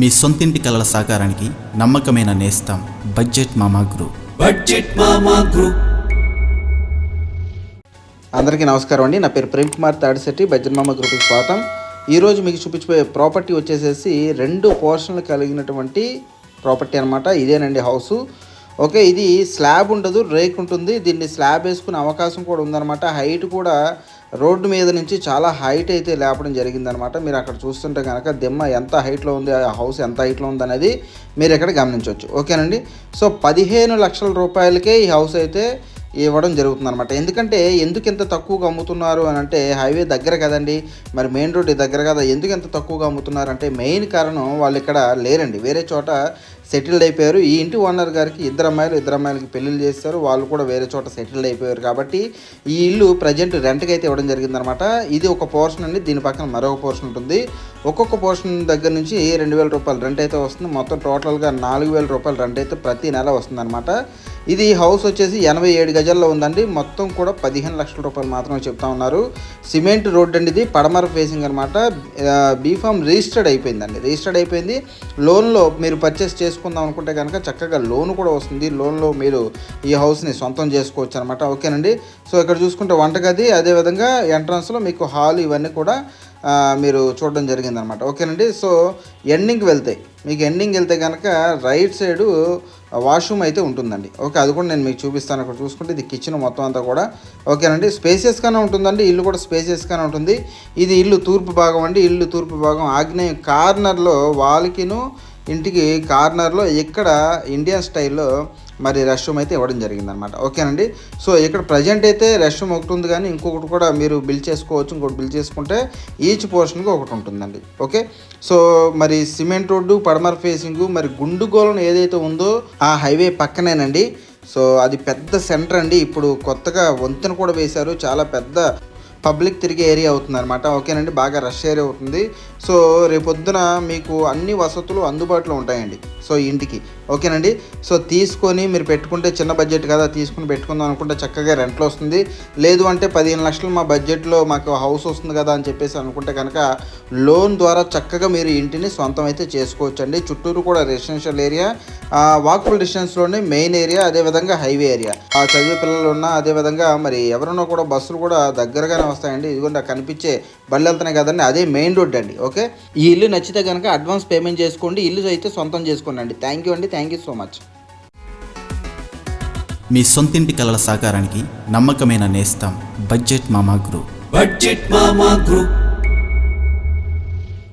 మీ సొంతింటి కలల సాకారానికి నమ్మకమైన నేస్తం బడ్జెట్ మామా గ్రూప్. అందరికీ నమస్కారం అండి. నా పేరు ప్రేమ్ కుమార్ తాడిశెట్టి. బడ్జెట్ మామా గ్రూప్కి స్వాగతం. ఈరోజు మీకు చూపించబోయే ప్రాపర్టీ వచ్చేసేసి 2 పోర్షన్లు కలిగినటువంటి ప్రాపర్టీ అనమాట. ఇదేనండి హౌసు. ఓకే, ఇది స్లాబ్ ఉండదు, రేక్ ఉంటుంది. దీన్ని స్లాబ్ వేసుకునే అవకాశం కూడా ఉందన్నమాట. హైట్ కూడా రోడ్డు మీద నుంచి చాలా హైట్ అయితే లేపడం జరిగిందనమాట. మీరు అక్కడ చూస్తుంటే కనుక దిమ్మ ఎంత హైట్లో ఉంది, ఆ హౌస్ ఎంత హైట్లో ఉంది అనేది మీరు ఇక్కడ గమనించవచ్చు. ఓకేనండి. సో 15 లక్షల రూపాయలకే ఈ హౌస్ అయితే ఇవ్వడం జరుగుతుంది అనమాట. ఎందుకంటే ఎందుకు ఇంత తక్కువగా అమ్ముతున్నారు అని అంటే, హైవే దగ్గర కదండి, మరి మెయిన్ రోడ్ దగ్గర కదా, ఎందుకు ఎంత తక్కువగా అమ్ముతున్నారు అంటే మెయిన్ కారణం వాళ్ళు ఇక్కడ లేరండి, వేరే చోట సెటిల్డ్ అయిపోయారు. ఈ ఇంటి ఓనర్ గారికి ఇద్దరు అమ్మాయిలకి పెళ్ళిళ్ళు చేస్తారు, వాళ్ళు కూడా వేరే చోట సెటిల్డ్ అయిపోయారు. కాబట్టి ఈ ఇల్లు ప్రజెంట్ రెంట్కి అయితే ఇవ్వడం జరిగిందనమాట. ఇది ఒక పోర్షన్ అండి, దీని పక్కన మరొక పోర్షన్ ఉంటుంది. ఒక్కొక్క పోర్షన్ దగ్గర నుంచి 2,000 రూపాయలు రెంట్ అయితే వస్తుంది. మొత్తం టోటల్గా 4,000 రూపాయలు రెంట్ అయితే ప్రతి నెల వస్తుంది అనమాట. ఇది హౌస్ వచ్చేసి 87 గజాల్లో ఉందండి. మొత్తం కూడా 15 లక్షల రూపాయలు మాత్రమే చెప్తా ఉన్నారు. సిమెంట్ రోడ్ అండి, ఇది పడమర ఫేసింగ్ అనమాట. బీఫామ్ రిజిస్టర్డ్ అయిపోయింది. లోన్లో మీరు పర్చేస్ చేసుకుందాం అనుకుంటే కనుక చక్కగా లోన్ కూడా వస్తుంది. లోన్లో మీరు ఈ హౌస్ని సొంతం చేసుకోవచ్చు అనమాట. ఓకేనండి. సో ఇక్కడ చూసుకుంటే వంటగది, అదేవిధంగా ఎంట్రన్స్లో మీకు హాల్, ఇవన్నీ కూడా మీరు చూడడం జరిగిందనమాట. ఓకేనండి. సో ఎండింగ్కి వెళ్తే కనుక రైట్ సైడు వాష్రూమ్ అయితే ఉంటుందండి. ఓకే, అది కూడా నేను మీకు చూపిస్తాను. అక్కడ చూసుకుంటే ఇది కిచెన్ మొత్తం అంతా కూడా. ఓకేనండి. స్పేసియస్గానే ఉంటుందండి, ఇల్లు కూడా స్పేసియస్గానే ఉంటుంది. ఇది ఇల్లు తూర్పు భాగం అండి. ఇల్లు తూర్పు భాగం ఆగ్నేయ కార్నర్లో, వాల్కిను ఇంటికి కార్నర్లో ఇక్కడ ఇండియన్ స్టైల్లో మరి రెస్ట్ రూమ్ అయితే ఇవ్వడం జరిగిందనమాట. ఓకేనండి. సో ఇక్కడ ప్రజెంట్ అయితే రెస్ట్ రూమ్ ఒకటి ఉంది, కానీ ఇంకొకటి కూడా మీరు బిల్ చేసుకోవచ్చు. ఇంకొకటి బిల్ చేసుకుంటే ఈచ్ పోర్షన్కి ఒకటి ఉంటుందండి. ఓకే, సో మరి సిమెంట్ రోడ్డు, పడమర ఫేసింగు, మరి గుండుగోళం ఏదైతే ఉందో ఆ హైవే పక్కనేనండి. సో అది పెద్ద సెంటర్ అండి. ఇప్పుడు కొత్తగా వంతెన కూడా వేశారు, చాలా పెద్ద పబ్లిక్ తిరిగే ఏరియా అవుతుంది అనమాట. ఓకేనండి. బాగా రష్ ఏరియా అవుతుంది. సో రేపొద్దున మీకు అన్ని వసతులు అందుబాటులో ఉంటాయండి. సో ఇంటికి ఓకేనండి. సో తీసుకొని మీరు పెట్టుకుంటే, చిన్న బడ్జెట్ కదా, తీసుకుని పెట్టుకుందాం అనుకుంటే చక్కగా రెంట్లో వస్తుంది. లేదు అంటే 15 లక్షలు మా బడ్జెట్లో మాకు హౌస్ వస్తుంది కదా అని చెప్పేసి అనుకుంటే కనుక లోన్ ద్వారా చక్కగా మీరు ఇంటిని సొంతం అయితే చేసుకోవచ్చు అండి. చుట్టూరు కూడా రెసిడెన్షియల్ ఏరియా, వాకబుల్ డిస్టెన్స్లోనే మెయిన్ ఏరియా, అదేవిధంగా హైవే ఏరియా. చదివే పిల్లలు ఉన్నా, అదేవిధంగా మరి ఎవరున్నా కూడా బస్సులు కూడా దగ్గరగానే వస్తాయండి. ఇదిగోండి కనిపించే బళ్ళు వెళ్తున్నాయి కదండి, అదే మెయిన్ రోడ్ అండి. ఓకే, ఈ ఇల్లు నచ్చితే కనుక అడ్వాన్స్ పేమెంట్ చేసుకోండి, ఇల్లు అయితే సొంతం చేసుకోండి అండి. థ్యాంక్ యూ అండి, థ్యాంక్ యూ సో మచ్. మీ సొంతింటి కలల సాకారానికి నమ్మకమైన నేస్తం బడ్జెట్ మామా గ్రూప్.